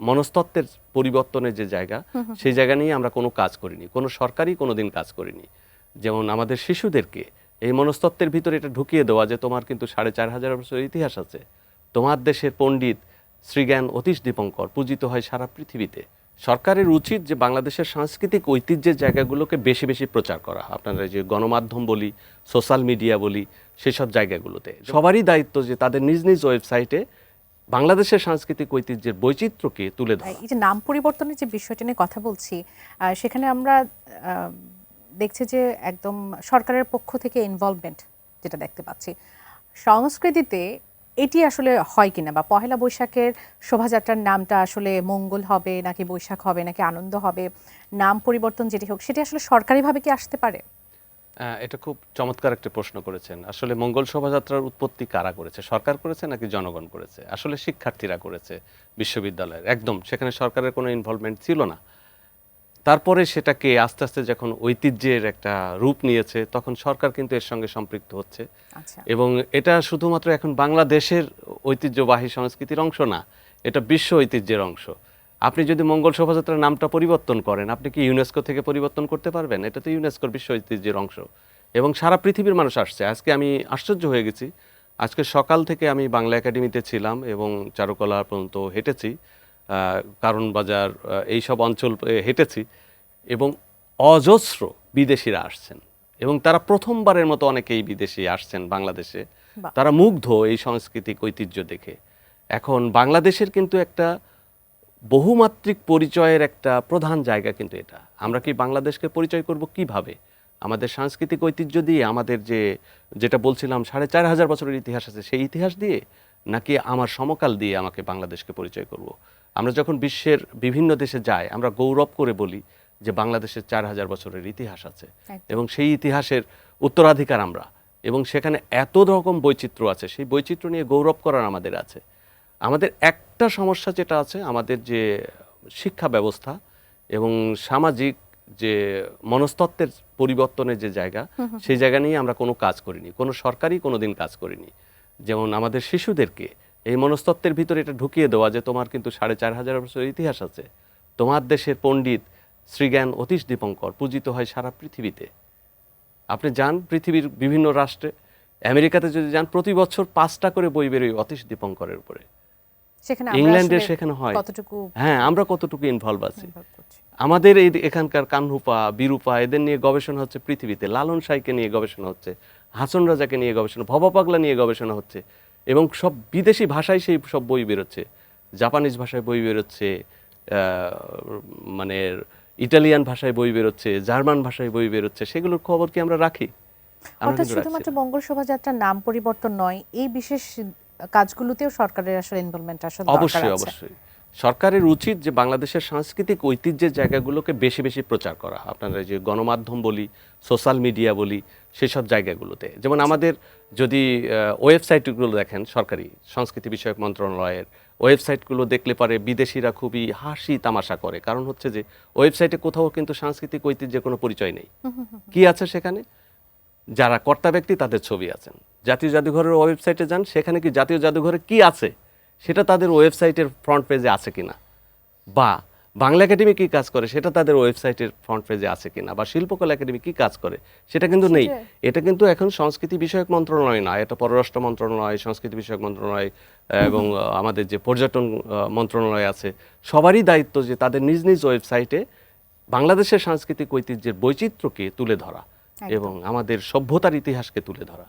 মনস্তত্ত্বের পরিবর্তনের যে জায়গা, সেই জায়গা নিয়ে আমরা কোনো কাজ করিনি, কোনো সরকারই কোনোদিন কাজ করিনি। যেমন আমাদের শিশুদেরকে এই মনস্তত্ত্বের ভিতরে এটা ঢুকিয়ে দেওয়া যে তোমার কিন্তু 4500 বছরের ইতিহাস আছে, তোমার দেশের পণ্ডিত শ্রীজ্ঞান অতীশ দীপঙ্কর পূজিত হয় সারা পৃথিবীতে। সরকারের উচিত যে বাংলাদেশের সাংস্কৃতিক ঐতিহ্যের জায়গাগুলোকে বেশি বেশি প্রচার করা। আপনারা যে গণমাধ্যম বলি, সোশ্যাল মিডিয়া বলি, সেসব জায়গাগুলোতে সবারই দায়িত্ব যে তাদের নিজ নিজ ওয়েবসাইটে বাংলাদেশের সাংস্কৃতিক ঐতিহ্যের বৈচিত্র্যকে তুলে ধরা। এই যে নাম পরিবর্তনের যে বিষয়টা নিয়ে কথা বলছি, সেখানে আমরা দেখছি যে একদম সরকারের পক্ষ থেকে ইনভলভমেন্ট যেটা দেখতে পাচ্ছি সংস্কৃতিতে, এটি আসলে হয় কিনা, বা পহেলা বৈশাখের শোভাযাত্রার নামটা আসলে মঙ্গল হবে নাকি বৈশাখ হবে নাকি আনন্দ হবে, নাম পরিবর্তন যেটি হোক সেটি আসলে সরকারিভাবে কি আসতে পারে? এটা খুব চমৎকার একটা প্রশ্ন করেছেন। আসলে মঙ্গল শোভাযাত্রার উৎপত্তি কারা করেছে, সরকার করেছে নাকি জনগণ করেছে? আসলে শিক্ষার্থীরা করেছে বিশ্ববিদ্যালয়ের, একদম সেখানে সরকারের কোনো ইনভলভমেন্ট ছিল না। তারপরে সেটাকে আস্তে আস্তে যখন ঐতিহ্যের একটা রূপ নিয়েছে, তখন সরকার কিন্তু এর সঙ্গে সম্পৃক্ত হচ্ছে। এবং এটা শুধুমাত্র এখন বাংলাদেশের ঐতিহ্যবাহী সংস্কৃতির অংশ না, এটা বিশ্ব ঐতিহ্যের অংশ। আপনি যদি মঙ্গল শোভাযাত্রার নামটা পরিবর্তন করেন, আপনি কি ইউনেস্কো থেকে পরিবর্তন করতে পারবেন? এটা তো ইউনেস্কোর বিশ্ব ঐতিহ্যের অংশ এবং সারা পৃথিবীর মানুষ আসছে। আজকে আমি আশ্চর্য হয়ে গেছি, আজকে সকাল থেকে আমি বাংলা একাডেমিতে ছিলাম এবং চারুকলা পর্যন্ত হেঁটেছি, কারণ বাজার এইসব অঞ্চল হেঁটেছি এবং অজস্র বিদেশিরা আসছেন এবং তারা প্রথমবারের মতো অনেকেই বিদেশি আসছেন বাংলাদেশে। তারা মুগ্ধ এই সাংস্কৃতিক ঐতিহ্য দেখে। এখন বাংলাদেশের কিন্তু একটা বহুমাত্রিক পরিচয়ের একটা প্রধান জায়গা কিন্তু এটা। আমরা কি বাংলাদেশকে পরিচয় করব কিভাবে? আমাদের সাংস্কৃতিক ঐতিহ্য দিয়ে, আমাদের যেটা বলছিলাম 4500 বছরের ইতিহাস আছে, সেই ইতিহাস দিয়ে, নাকি আমার সমকাল দিয়ে আমাকে বাংলাদেশকে পরিচয় করব? আমরা যখন বিশ্বের বিভিন্ন দেশে যাই, আমরা গৌরব করে বলি যে বাংলাদেশের 4000 বছরের ইতিহাস আছে এবং সেই ইতিহাসের উত্তরাধিকার আমরা, এবং সেখানে এত রকম বৈচিত্র্য আছে, সেই বৈচিত্র্য নিয়ে গৌরব করার আমাদের আছে। আমাদের একটা সমস্যা যেটা আছে, আমাদের যে শিক্ষা ব্যবস্থা এবং সামাজিক যে মনস্তত্ত্বের পরিবর্তনের যে জায়গা, সেই জায়গা নিয়ে আমরা কোনো কাজ করিনি, কোনো সরকারই কোনোদিন কাজ করিনি। যেমন আমাদের শিশুদেরকে এই মনস্তত্ত্বের ভিতরে এটা ঢুকিয়ে দেওয়া যে তোমার কিন্তু 4500 বছরের ইতিহাস আছে, তোমার দেশের পণ্ডিত শ্রীজ্ঞান অতীশ দীপঙ্কর পূজিত হয় সারা পৃথিবীতে। আপনি যান পৃথিবীর বিভিন্ন রাষ্ট্রে, আমেরিকাতে যদি যান, প্রতি বছর 5টা করে বই বেরোয় অতীশ দীপঙ্করের উপরে। ইংল্যান্ডে সেখানে হয়। হ্যাঁ, আমরা কতটুকু ইনভলভ আছি। আমাদের এই এখানকার কানরূপা, বিরূপা, এদের নিয়ে গবেষণা হচ্ছে পৃথিবীতে। লালন সাইকে নিয়ে গবেষণা হচ্ছে, হাসন রাজাকে নিয়ে গবেষণা, ভবা পাগলা নিয়ে গবেষণা হচ্ছে এবং সব বিদেশি ভাষায় সেই সব বই বেরোচ্ছে। জাপানিজ ভাষায় বই বেরোচ্ছে, মানে ইটালিয়ান ভাষায় বই বেরোচ্ছে, জার্মান ভাষায় বই বেরোচ্ছে। সেগুলোর খবর কি আমরা রাখি? অর্থাৎ শুধুমাত্র মঙ্গল শোভাযাত্রার নাম পরিবর্তন নয়, এই বিশেষ কাজগুলোতেও সরকারের আসলে ইনভলভমেন্ট আসলে দরকার আছে। অবশ্যই অবশ্যই সরকারের উচিত যে বাংলাদেশের সাংস্কৃতিক ঐতিহ্যের জায়গাগুলোকে বেশি বেশি প্রচার করা। আপনারা যে গণমাধ্যম বলি, সোশ্যাল মিডিয়া বলি, সেসব জায়গাগুলোতে। যেমন আমাদের যদি ওয়েবসাইটগুলো দেখেন, সরকারি সংস্কৃতি বিষয়ক মন্ত্রণালয়ের ওয়েবসাইটগুলো দেখলে পারে বিদেশিরা খুবই হাসি তামাশা করে। কারণ হচ্ছে যে ওয়েবসাইটে কোথাও কিন্তু সাংস্কৃতিক ঐতিহ্যের কোনো পরিচয় নেই। কি আছে সেখানে? যারা কর্তা ব্যক্তি তাদের ছবি আছেন। জাতীয় জাদুঘরের ওয়েবসাইটে যান, সেখানে কি জাতীয় জাদুঘরে কি আছে সেটা তাদের ওয়েবসাইটের ফ্রন্ট পেজে আছে কিনা, বা বাংলা একাডেমি কী কাজ করে সেটা তাদের ওয়েবসাইটের ফ্রন্ট পেজে আছে কিনা, বা শিল্পকলা একাডেমি কী কাজ করে সেটা কিন্তু নেই। এটা কিন্তু এখন সংস্কৃতি বিষয়ক মন্ত্রণালয় না, এটা পররাষ্ট্র মন্ত্রণালয়, সংস্কৃতি বিষয়ক মন্ত্রণালয় এবং আমাদের যে পর্যটন মন্ত্রণালয় আছে, সবারই দায়িত্ব যে তাদের নিজ নিজ ওয়েবসাইটে বাংলাদেশের সাংস্কৃতিক ঐতিহ্যের বৈচিত্র্যকে তুলে ধরা এবং আমাদের সভ্যতার ইতিহাসকে তুলে ধরা।